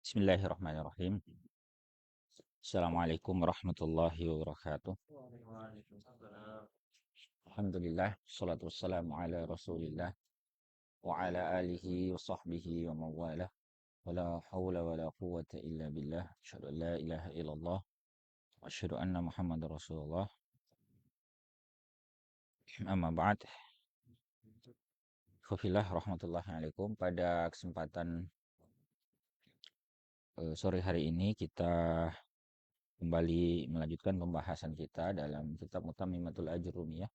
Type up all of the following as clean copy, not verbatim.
Bismillahirrahmanirrahim. Assalamualaikum warahmatullahi wabarakatuh. Alhamdulillah, salatu wassalamu ala rasulillah wa ala alihi wa sahbihi wa mawala. Wa la hawla wa la quwwata illa billah. Asyhadu an la ilaha illallah wa asyhadu anna Muhammadar Rasulullah. Amma ba'd. Khufillah rahmatullahi alaikum. Pada kesempatan sore hari ini kita kembali melanjutkan pembahasan kita dalam kitab Mutammimatul Ajrumiyah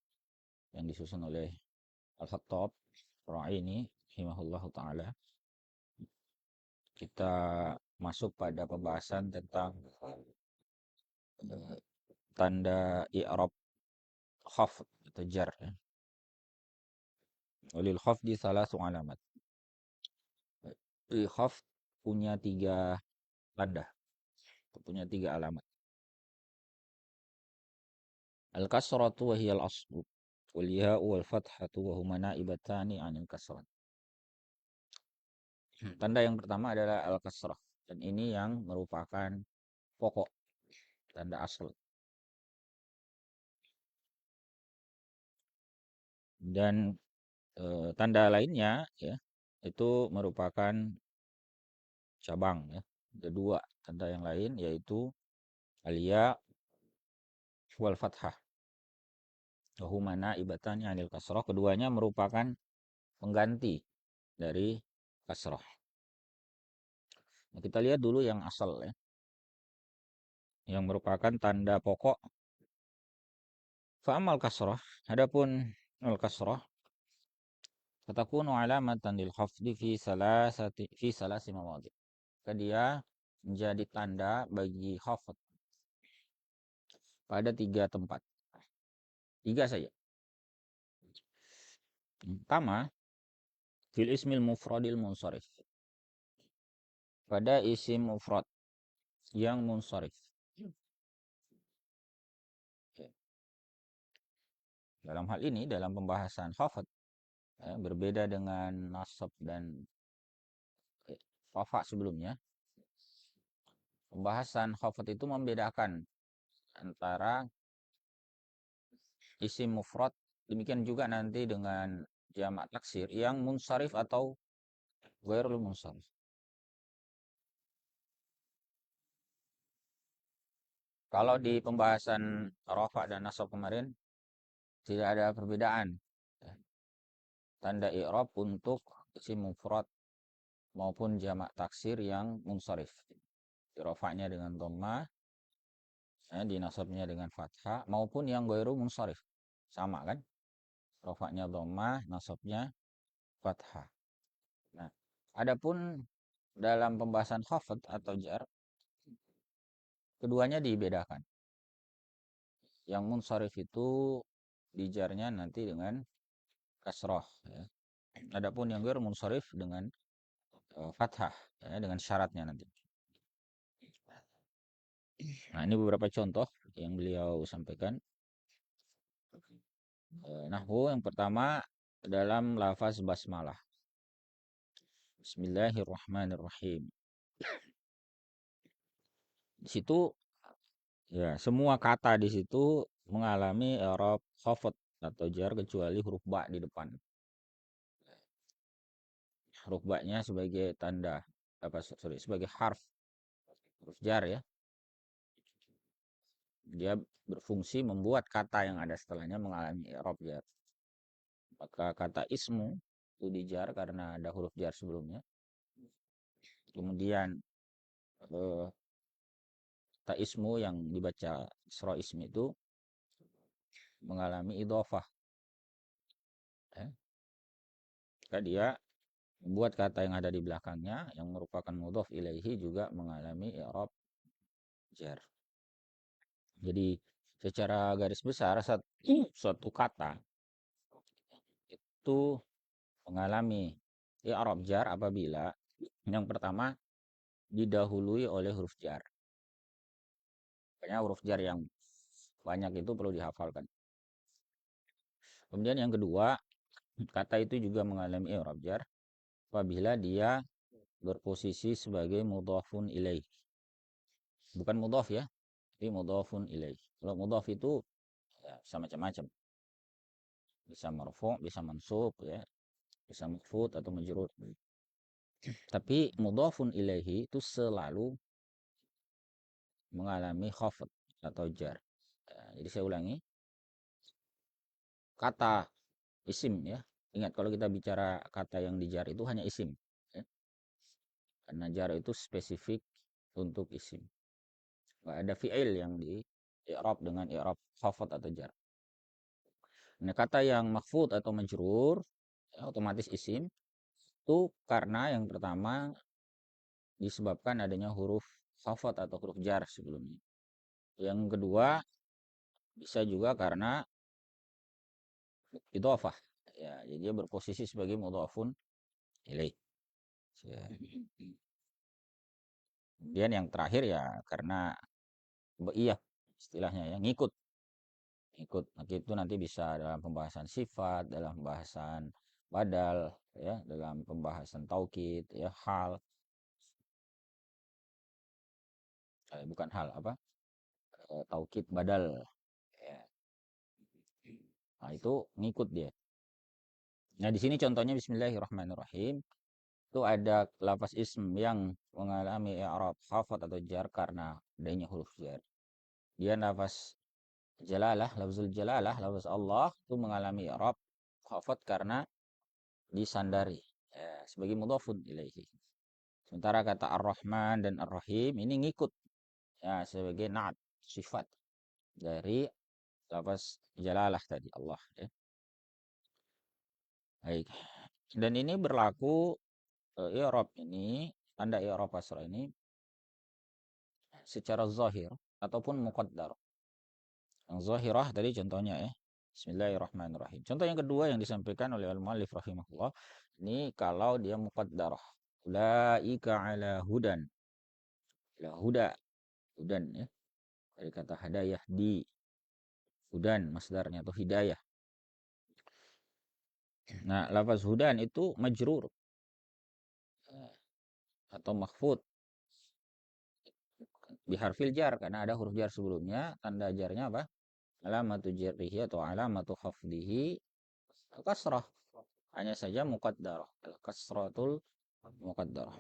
yang disusun oleh Al-Khattab Ra'ini rahimahullahu taala. Kita masuk pada pembahasan tentang tanda i'rab khafd atau jar ya. Walil khafdi salasu alamat. Khafd punya 3 tanda, punya 3 alamat. Al-kasratu wa hiya al-aslu wal ya'u wal fathatu wa huma naibatani 'anil kasrah. Tanda yang pertama adalah al-kasrah dan ini yang merupakan pokok, tanda asal. Dan tanda lainnya ya itu merupakan cabang ya. Ada 2 tanda yang lain yaitu al-ya wal fathah. Wa huma naibatani 'anil kasrah. Keduanya merupakan pengganti dari kasrah. Nah, kita lihat dulu yang asal ya. Yang merupakan tanda pokok. Fa amal kasrah, adapun al kasrah fatakunu alamatan lil khafdi fi salasi mawadhi. Dia menjadi tanda bagi khafd pada 3 tempat. 3 saja. Pertama, fil ismil mufradil munsharif. Pada isim mufrad yang munsharif. Dalam hal ini, dalam pembahasan khafd, berbeda dengan nasab dan rafa sebelumnya. Pembahasan khafd itu membedakan antara isim mufrad, demikian juga nanti dengan jamak taksir yang munsharif atau ghairul munsharif. Kalau di pembahasan rafa dan nasab kemarin tidak ada perbedaan tanda i'rab untuk isim mufrad maupun jamak taksir yang munsharif. Di rafa'nya dengan dhammah, di nasabnya dengan fathah maupun yang ghairu munsharif. Sama kan? Rafa'nya dhammah, nasabnya fathah. Nah, adapun dalam pembahasan khafd atau jar, keduanya dibedakan. Yang munsharif itu dijarnya nanti dengan kasrah ya. Adapun yang ghairu munsharif dengan fathah ya, dengan syaratnya nanti. Nah, ini beberapa contoh yang beliau sampaikan. Nahwu yang pertama dalam lafaz basmalah. Bismillahirrahmanirrahim. Di situ ya semua kata di situ mengalami i'rab khafd atau jar kecuali huruf ba di depan. Huruf ba-nya sebagai tanda sebagai huruf jar ya. Dia berfungsi membuat kata yang ada setelahnya mengalami i'rab jar. Maka kata ismu itu dijar karena ada huruf jar sebelumnya. Kemudian kata ismu yang dibaca isra ismi itu mengalami idhofah. Maka dia membuat kata yang ada di belakangnya yang merupakan mudhof ilaihi juga mengalami i'rab jar. Jadi secara garis besar suatu kata itu mengalami i'rab jar apabila yang pertama didahului oleh huruf jar. Makanya huruf jar yang banyak itu perlu dihafalkan. Kemudian yang kedua, kata itu juga mengalami i'rab jar apabila dia berposisi sebagai mudhafun ilaih. Bukan mudhaf ya, tapi mudhafun ilaih. Kalau mudhaf itu ya, bisa macam-macam. Bisa marfu', bisa mansub ya, bisa maf'ul atau majrur. Tapi mudhafun ilaihi itu selalu mengalami khafd atau jar. Ya, jadi saya ulangi, kata isim ya. Ingat kalau kita bicara kata yang dijar itu hanya isim. Ya. Karena jar itu spesifik untuk isim. Nggak ada fi'il yang di i'rab dengan i'rab khafd atau jar. Nah, kata yang makhfud atau majrur ya, otomatis isim itu karena yang pertama disebabkan adanya huruf khafd atau huruf jar sebelumnya. Yang kedua bisa juga karena idhofah. Ya, jadi dia berposisi sebagai mudhafun ilaih. Ya. Kemudian yang terakhir ya karena iya istilahnya ya ngikut. Ikut itu nanti bisa dalam pembahasan sifat, dalam pembahasan badal ya, dalam pembahasan taukid ya, hal bukan hal apa? Taukid badal ya. Nah, itu ngikut dia. Nah, di sini contohnya bismillahirrahmanirrahim. Itu ada lafaz ism yang mengalami i'rab khafat atau jar karena adanya huruf jar. Dia lafaz jalalah, lafzul jalalah, lafaz Allah itu mengalami i'rab khafat karena disandari ya, sebagai mudhafun ilaihi. Sementara kata Ar-Rahman dan Ar-Rahim ini ngikut ya sebagai na'at sifat dari lafaz jalalah tadi Allah ya. Baik. Dan ini berlaku i'rab ini, tanda i'rab asra ini secara zahir ataupun muqaddar. Yang zahirah tadi contohnya ya. Bismillahirrahmanirrahim. Contoh yang kedua yang disampaikan oleh al-muallif rahimahullah, ini kalau dia muqaddarah. Ulaika ala hudan. La huda, hudan ya. Dari kata hadayah di hudan masdarnya atau hidayah. Nah, lafaz hudan itu majrur atau makhfud biharfil jar karena ada huruf jar sebelumnya. Tanda jarnya apa? Alamatu jarrihi atau alamatu khafdihi kasrah. Hanya saja muqaddarah. Al-kasratul muqaddarah.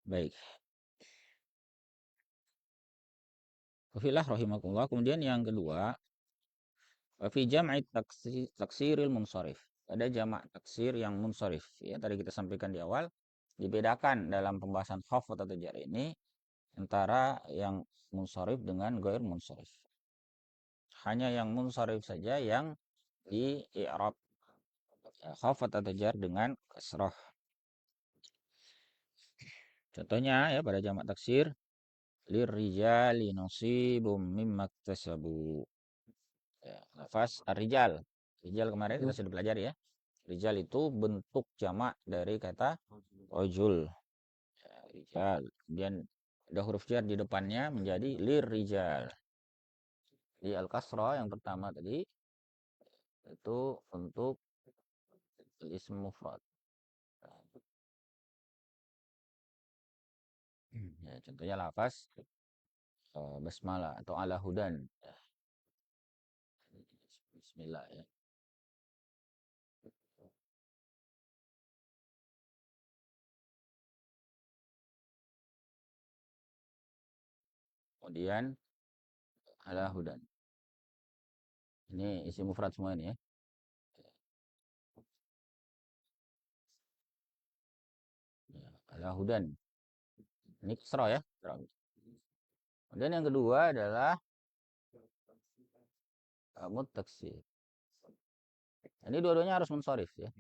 Baik. Wafilah rahimakumullah. Kemudian yang kedua, fi jam'i taksiril munsharif. Ada jamak taksir yang munsharif. Ya, tadi kita sampaikan di awal. Dibedakan dalam pembahasan khafd atau jar ini antara yang munsharif dengan ghair munsharif. Hanya yang munsharif saja yang di i'rab khafd atau jar dengan kasrah. Contohnya ya pada jamak taksir lirrijali nasibum mimma iktasabu. Ya, lafaz ar-rijal. Rijal kemarin kita sudah pelajari ya. Rijal itu bentuk jamak dari kata rajul. Ya, rijal. Kemudian ada huruf jar di depannya menjadi lirrijal. Di al-kasra yang pertama tadi itu untuk ism mufrad. Ya, contohnya lafaz basmalah atau ala hudan. Ya, bismillah ya. Kemudian ala hudan. Ini isi mufrad semua ini ya. Ya, ala hudan. Ini kasra ya. Kemudian yang kedua adalah mutaksir. Ini dua-duanya harus munsharif ya.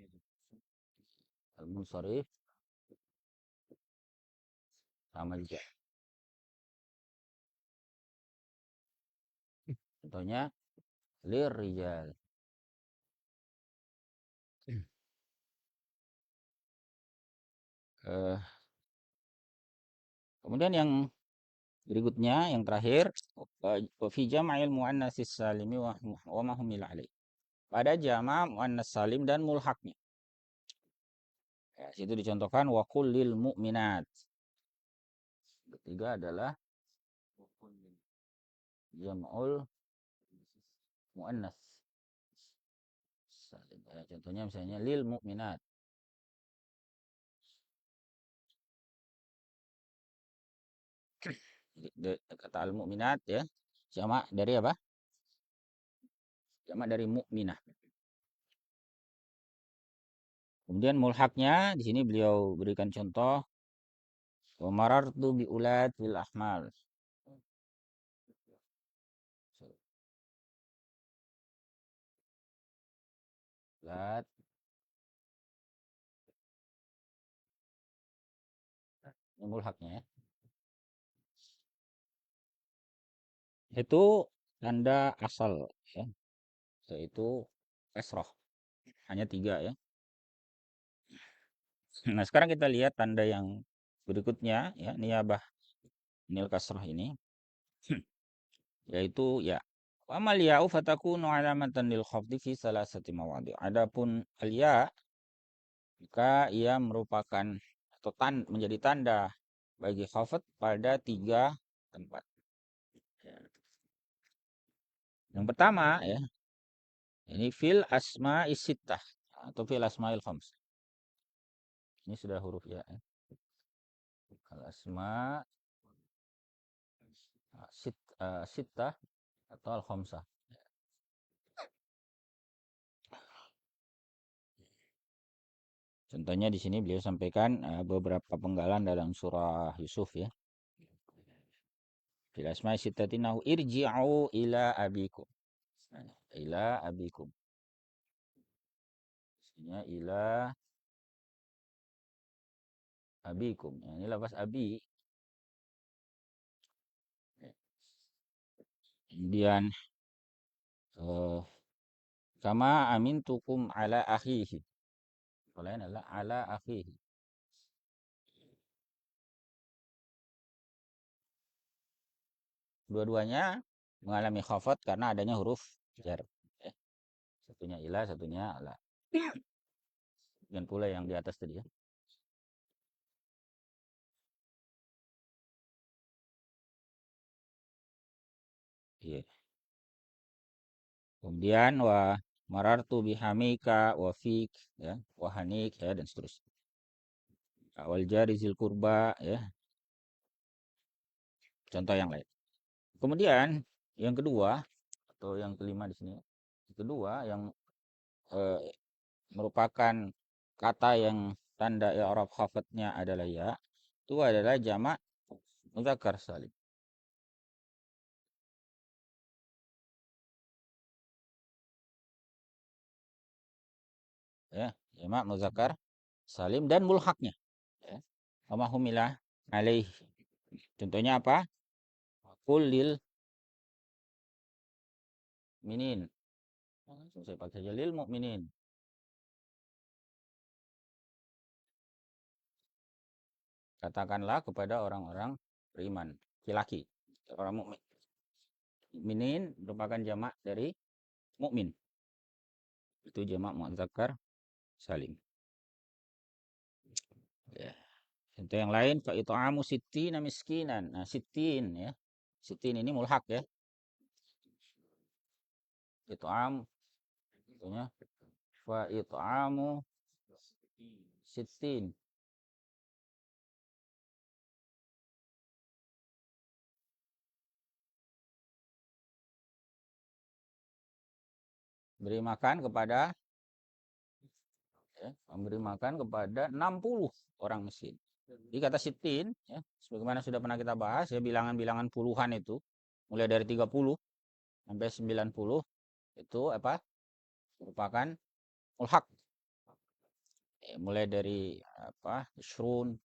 Al-munsharif sama juga. Contohnya lirrijal. Eh, kemudian yang berikutnya yang terakhir fi jam'il muannatsis salimi wa ma humil alaih. Pada jama' muannas salim dan mulhaknya. Ya, situ dicontohkan wa kullil mu'minat. Ketiga adalah jam'ul muannas. Ya, contohnya misalnya lil mu'minat. Kata al mu'minat ya. Jamak dari apa? Jamak dari mu'minah. Kemudian mulhaknya di sini beliau berikan contoh wa marartu bi ulatil ahmal. Ulat ini mulhaknya ya. Itu tanda asal ya, yaitu kasroh. Hanya tiga ya. Nah, sekarang kita lihat tanda yang berikutnya ya, niyabah nil kasroh ini yaitu ya amal ya'u fatakunu alamatan lil khafdi fi salasati mawadi. Adapun al ya maka ia merupakan atau menjadi tanda bagi khafd pada tiga tempat. Ya. Yang pertama ya, ini fil asma isittah atau fil asmail khams. Ini sudah huruf ya. Al asma sittah atau al khamsah. Contohnya di sini beliau sampaikan beberapa penggalan dalam surah Yusuf ya. Fil asma'i sittatin irji'u ila abikum. Ila abikum. Maksudnya ila abikum. Ya, ini lafaz abi. Kemudian eh, kama amintukum ala akhihi. Yang lain adalah ala akhihi. Dua-duanya mengalami khafat karena adanya huruf jar. Ya. Satunya ila, satunya ala. Dan pula yang di atas tadi ya. Iya. Kemudian wa marartu bihamika wa fik ya, wa hanik ya dan seterusnya. Awal jari zil kurba ya, contoh yang lain. Kemudian yang kedua atau yang kelima di sini. Yang kedua yang eh, merupakan kata yang tanda i'rab khafadnya adalah ya, itu adalah jamak muzakkar salim. Ya, jamak muzakkar salim dan mulhaknya ya. Wa humilah alaih. Contohnya apa? Qul lil minin. Langsung saya pakai saja lil mu'minin. Katakanlah kepada orang-orang beriman, laki-laki, orang mukmin. Mukminin merupakan jamak dari mukmin. Itu jamak muzakkar salim. Ya. Contoh yang lain, fa it'amu sittina miskinan. Nah, sittin ya. Sittin ini mulhak ya. It'am contohnya fa it'amu sittin. Beri makan kepada ya, memberi makan kepada 60 orang miskin. Di kata sittin ya, sebagaimana sudah pernah kita bahas ya, bilangan-bilangan puluhan itu mulai dari 30 sampai 90 itu apa? Merupakan mulhak. Ya, mulai dari apa? Isrun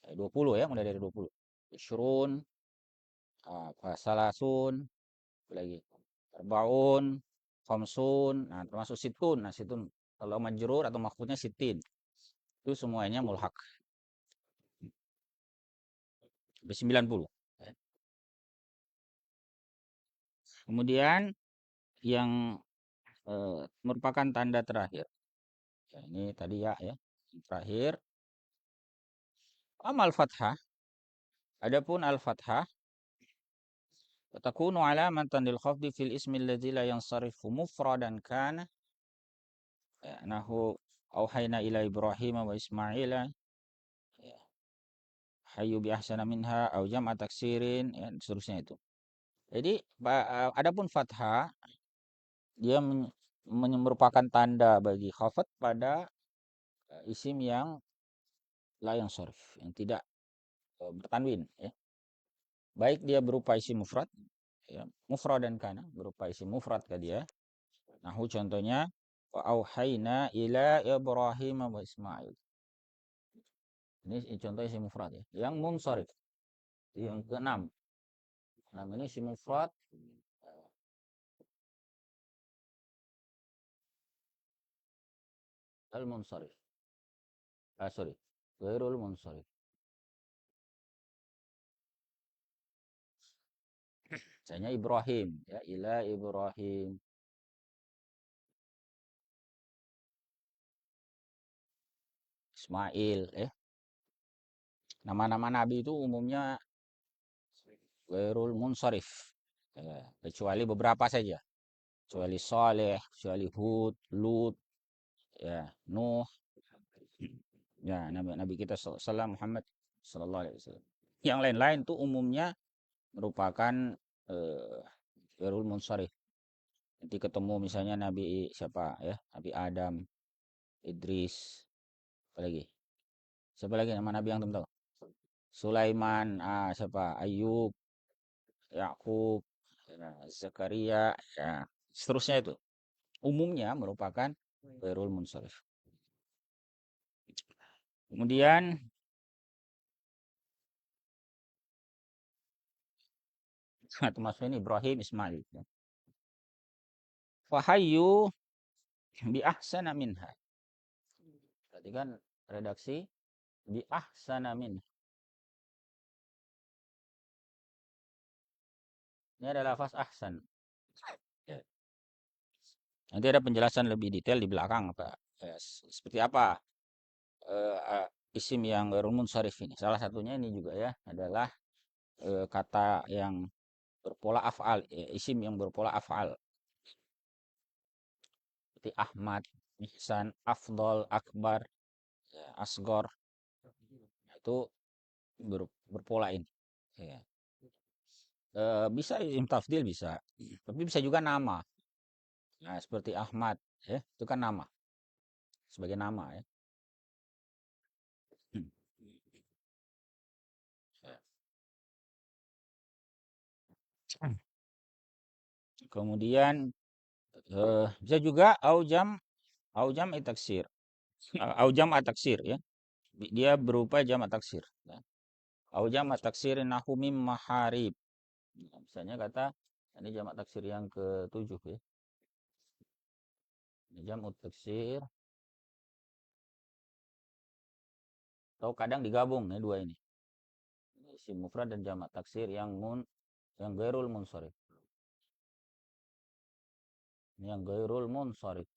20 ya, mulai dari 20. Isrun apa salasun lagi arbaun khamsun, nah termasuk situn. Nah, situn kalau majrur atau makhfudnya sitin. Itu semuanya mulhak. Sampai 90. Ya. Kemudian yang merupakan tanda terakhir. Ya, ini tadi ya ya. terakhir. Amal fathah, adapun al-fathah takunu alamatan lil khafdi fil ismi alladzi la yansarifu mufradan kana nahu auhayna ila Ibrahim wa Ismaila ya, hayyu bi ahsana minha au jam'a taksirin ya, seterusnya itu. Jadi adapun fathah dia merupakan tanda bagi khafat pada isim yang la yansarif, yang tidak bertanwin ya. Baik dia berupa isim mufrad ya, mufrad dan kana berupa isim mufrad ke dia. Nahu contohnya wa auhayna ila Ibrahim wa Ismail. Ini contoh isim mufrad ya. Yang munsharif. Yang keenam. Nah, ini isim mufrad al-munsharif. Sorry. Ghairul munsharif. Misalnya Ibrahim ya, ila Ibrahim. Ismail ya. Nama-nama nabi itu umumnya ghairul munsharif. Ya, kecuali beberapa saja. Kecuali Saleh, kecuali Hud, Lut, ya, Nuh, ya, nabi kita sallallahu Muhammad sallallahu alaihi wasallam. Yang lain-lain tuh umumnya merupakan ghairul munsharif. Nanti ketemu misalnya Nabi siapa ya? Nabi Adam, Idris, apa lagi? Siapa lagi nama nabi yang teman tahu? Sulaiman, siapa? Ayub, Yakub, ya, Zakaria, ya, seterusnya itu. Umumnya merupakan ghairul munsharif. Kemudian termasuk ini Ibrahim, Ismail. Ya. Fahayyu bi ahsana minha. Berarti kan redaksi bi ahsana minha. Ini adalah lafaz ahsan. Ya. Nanti ada penjelasan lebih detail di belakang Pak. Seperti apa isim yang ghairul munsharif ini. Salah satunya ini juga ya adalah kata yang berpola af'al, ya, isim yang berpola af'al. Seperti Ahmad, Ihsan, Afdol, Akbar, ya, Asgor. Itu berpola ini. Ya. Bisa isim tafdil bisa. Tapi bisa juga nama. Nah, seperti Ahmad, ya, itu kan nama. Sebagai nama ya. Kemudian bisa juga aujam taksir. Aujam taksir ya. Dia berupa jamak taksir. Ya. Aujam taksir nahu mim maharib. Nah, misalnya kata ini jamak taksir yang ke-7 ya. Ini jamak taksir atau kadang digabung nih dua ini. Isim mufrad dan jamak taksir yang ghairul munsharif. Yang ghairul munsharif.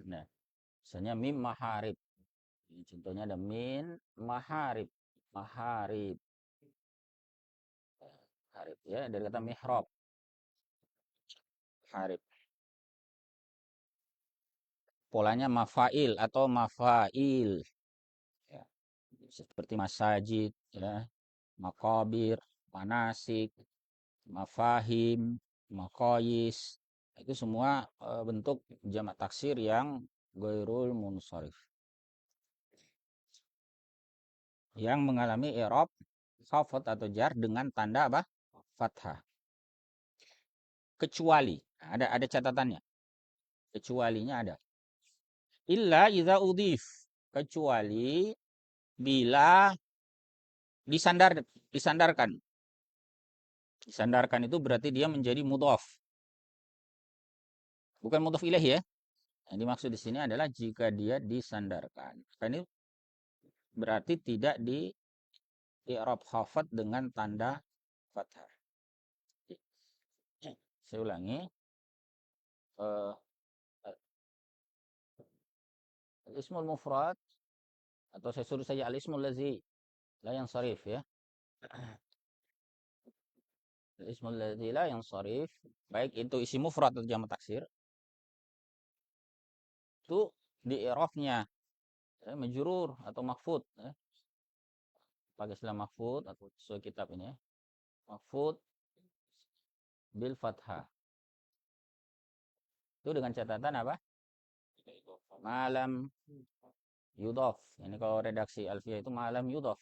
Nah, misalnya mim maharib. Ini contohnya ada min maharib. Maharib. Harib ya dari kata mihrab. Harib. Polanya mafail atau mafail. Ya. Seperti masajid, ya, makabir, manasik, mafahim, makoyis. Itu semua bentuk jamak taksir yang ghairul munsharif. Yang mengalami i'rab khafat atau jar dengan tanda apa? Fathah. Kecuali ada catatannya. Kecualinya ada. Illa idza udhif. Kecuali bila disandarkan. Disandarkan itu berarti dia menjadi mudhaf. Bukan mudhaf ilaih ya. Yang dimaksud di sini adalah jika dia disandarkan. Ini berarti tidak di i'rab khafat dengan tanda fathah. Saya ulangi. Ismul mufrad atau saya suruh saja al-ismul ladzi la yansharif ya. Al-ismul ladzi la yansharif, baik itu isim mufrad atau jamak taksir, itu di i'rabnya majrur atau mahfud ya. Pakai istilah mahfud atau sesuai kitab ini ya. Mahfud bil fathah. Itu dengan catatan apa? Malam yudhof. Ini kalau redaksi alfiah itu malam yudhof.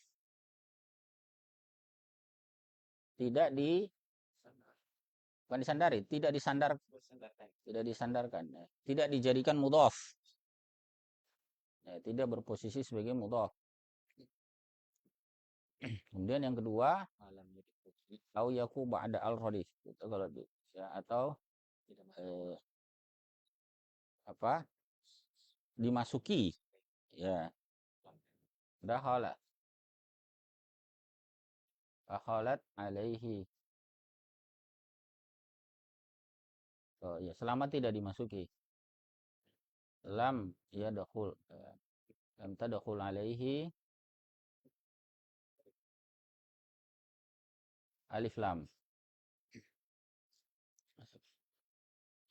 Tidak di bukan disandari, tidak disandar, tidak disandarkan, ya. Tidak dijadikan mudhof. Ya, tidak berposisi sebagai mudhof. Kemudian yang kedua, au yaku ba'da al-radif. Itu kalau ya, atau eh, apa? Dimasuki. Ya, dakhala. Dakhalat alaihi. Oh, ya, selama tidak dimasuki. Lam yadkhul. Lam tadkhul alaihi alif lam.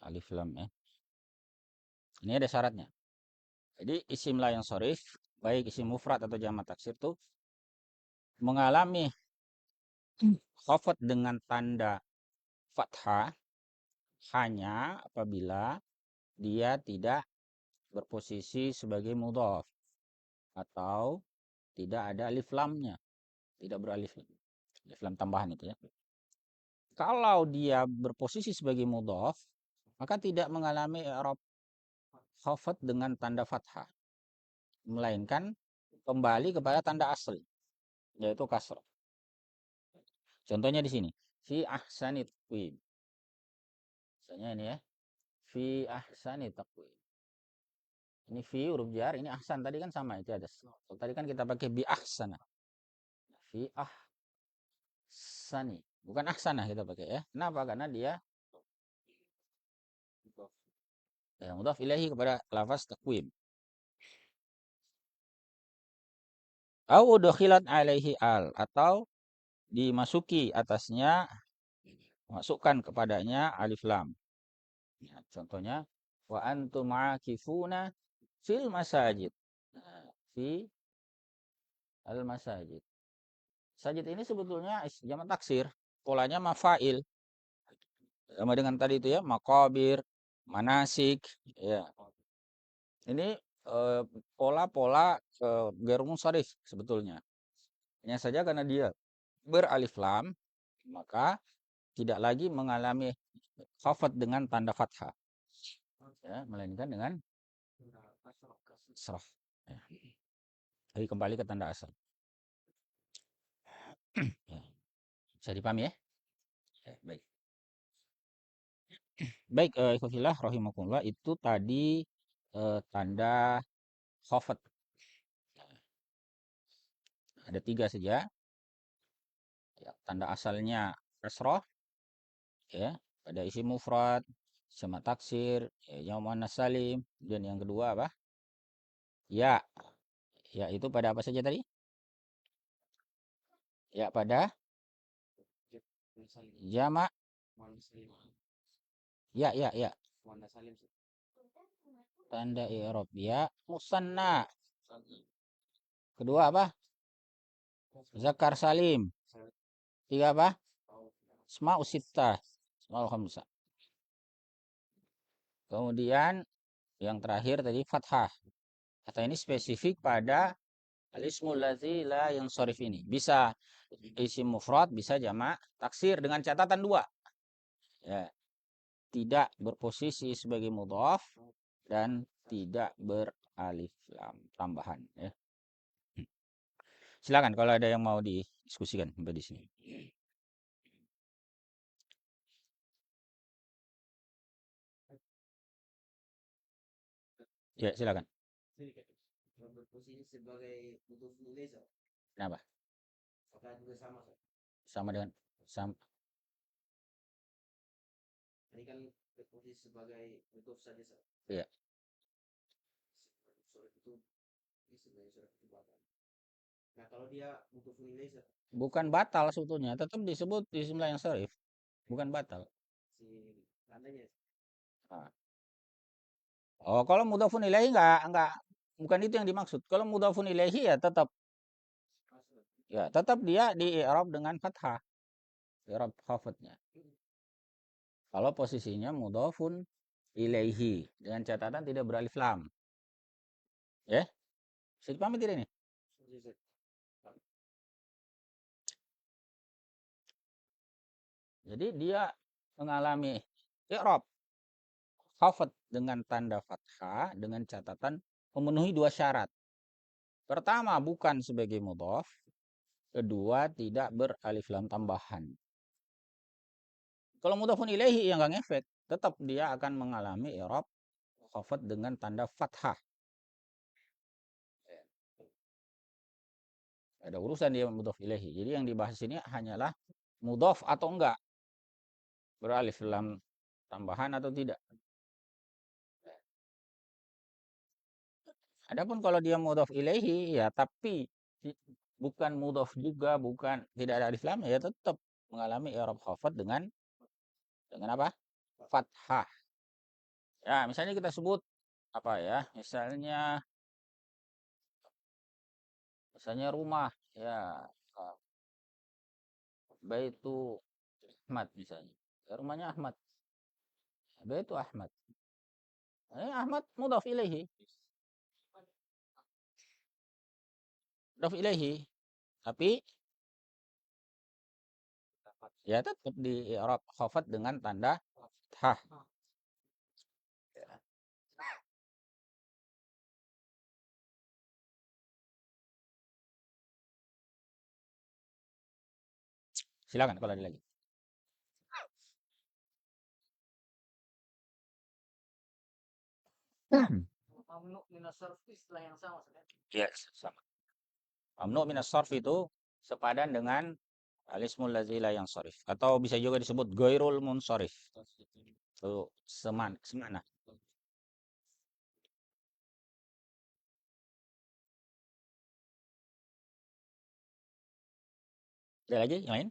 Alif lam ya. Ini ada syaratnya. Jadi isim la yang sorif, baik isim mufrad atau jamak taksir itu mengalami khafat dengan tanda fathah hanya apabila dia tidak berposisi sebagai mudhaf atau tidak ada alif lamnya, tidak beralif alif lam tambahan itu ya. Kalau dia berposisi sebagai mudhaf, maka tidak mengalami i'rab khafat dengan tanda fathah, melainkan kembali kepada tanda asli, yaitu kasrah. Contohnya di sini, fi ahsani taqwim. Misalnya ini ya, fi ahsani taqwim. Ini fi huruf jar, ini ahsan tadi kan sama itu ada. Tadi kan kita pakai bi ahsana. Fi ahsani, bukan ahsana kita pakai ya. Kenapa? Karena dia ya, mudhaf ilahi kepada lafaz taqwim. Au udkhilat alaihi al, atau dimasuki atasnya, masukkan kepadanya alif lam. Ya, contohnya wa antum aakifuna fil masajid. Nah, fi al masajid. Sajid ini sebetulnya jamak taksir, polanya mafail. Sama dengan tadi itu ya, makabir, manasik, ya. Ini pola-pola ghair munsharif sebetulnya. Hanya saja karena dia beralif lam, maka tidak lagi mengalami khafat dengan tanda fathah. Ya, melainkan dengan kasrah. Ya. Jadi kembali ke tanda asal. Ya. Bisa dipahami ya? Ya, baik. Baik, ikhwafillah rahimakumullah, itu tadi tanda khafat. Ada 3 saja. Ya, tanda asalnya kasrah ya, pada isi mufrad, sama taksir, ya, yang muannas salim. Dan yang kedua apa? Ya. Ya, itu pada apa saja tadi? Ya, pada jamak. Ya, ya, ya. Tanda i'rab ya musanna. Kedua apa? Zakar salim. Tiga apa? Asma'u sittah. Asma'ul khamsah. Kemudian yang terakhir tadi fathah. Kata ini spesifik pada al-ismul ladzi la yansharif ini. Bisa isim mufrad, bisa jamak taksir dengan catatan 2. Ya, tidak berposisi sebagai mudhaf dan tidak beralif lam tambahan ya. Silakan kalau ada yang mau didiskusikan sampai di sini. Ya, silakan. Berposisi sebagai butuh laser. Kenapa? Apakah juga sama? Sama dengan Tadi kan berposisi sebagai butuh saja. Iya. Itu Ini sebenarnya surat perbuatan. Nah, kalau dia mudhofun ilaih Zat, Bukan batal sebetulnya, tetap disebut bismillah yang sharif. Bukan batal. si tandanya Nah. Oh, kalau mudhafun ilaihi enggak bukan itu yang dimaksud. Kalau mudhafun ilaihi ya tetap dia di i'rab dengan fathah. I'rab khafadnya. Kalau posisinya mudhafun ilaihi dengan catatan tidak beralif lam. Ya? Bisa dipahami tidak ini? Jadi dia mengalami i'rab khafad dengan tanda fathah dengan catatan memenuhi dua syarat. Pertama, bukan sebagai mudhaf. Kedua, tidak beralif lam tambahan. Kalau mudhafun ilaihi yang nggak ngefek, tetap dia akan mengalami i'rab khafad dengan tanda fathah. Ada urusan dia mudhaf ilaihi. Jadi yang dibahas ini hanyalah mudhaf atau enggak, beralif lam tambahan atau tidak. Adapun kalau dia mudhaf ilaihi ya tapi bukan mudhaf juga, bukan tidak ada alif lam ya tetap mengalami i'rab khafad dengan apa? Fathah. Ya, misalnya kita sebut apa ya? Misalnya rumah ya Baitu Ahmad misalnya. Ya, rumahnya Ahmad. Baitu Ahmad. Ahmad mudhaf ilaihi. Mudhaf ilaihi. Tapi ya tetap di i'rab khafad dengan tanda fathah. Silakan kalau ada lagi. Mamnu minas sarfi istilah yang sama Yes, sama. Mamnu minas sarf itu sepadan dengan alismul ladzi la yansharif atau bisa juga disebut ghairul munsharif. Itu semana. Ada lagi yang lain?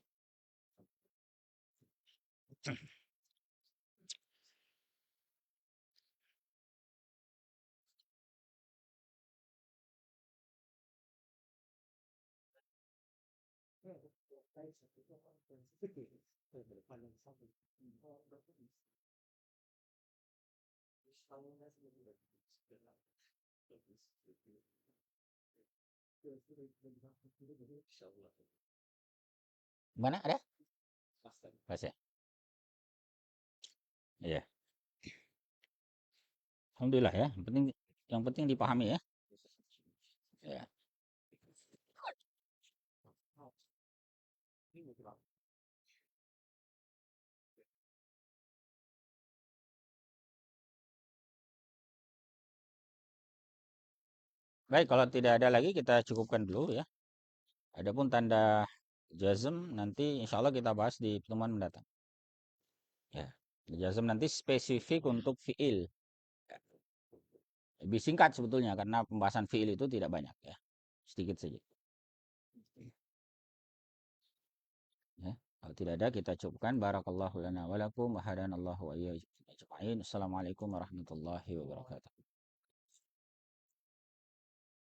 Mana ada? Pas ya? Iya. Alhamdulillah ya. Yang penting dipahami ya. Ya. Baik, kalau tidak ada lagi kita cukupkan dulu ya. Adapun tanda jazm nanti insya Allah kita bahas di pertemuan mendatang. Ya. Jazm nanti spesifik untuk fiil. Lebih singkat sebetulnya karena pembahasan fiil itu tidak banyak ya. Sedikit saja. Ya. Kalau tidak ada kita cukupkan. Barakallahu lana wa lakum wa hadanallahu wa iyyakum ajma'in. Assalamualaikum warahmatullahi wabarakatuh.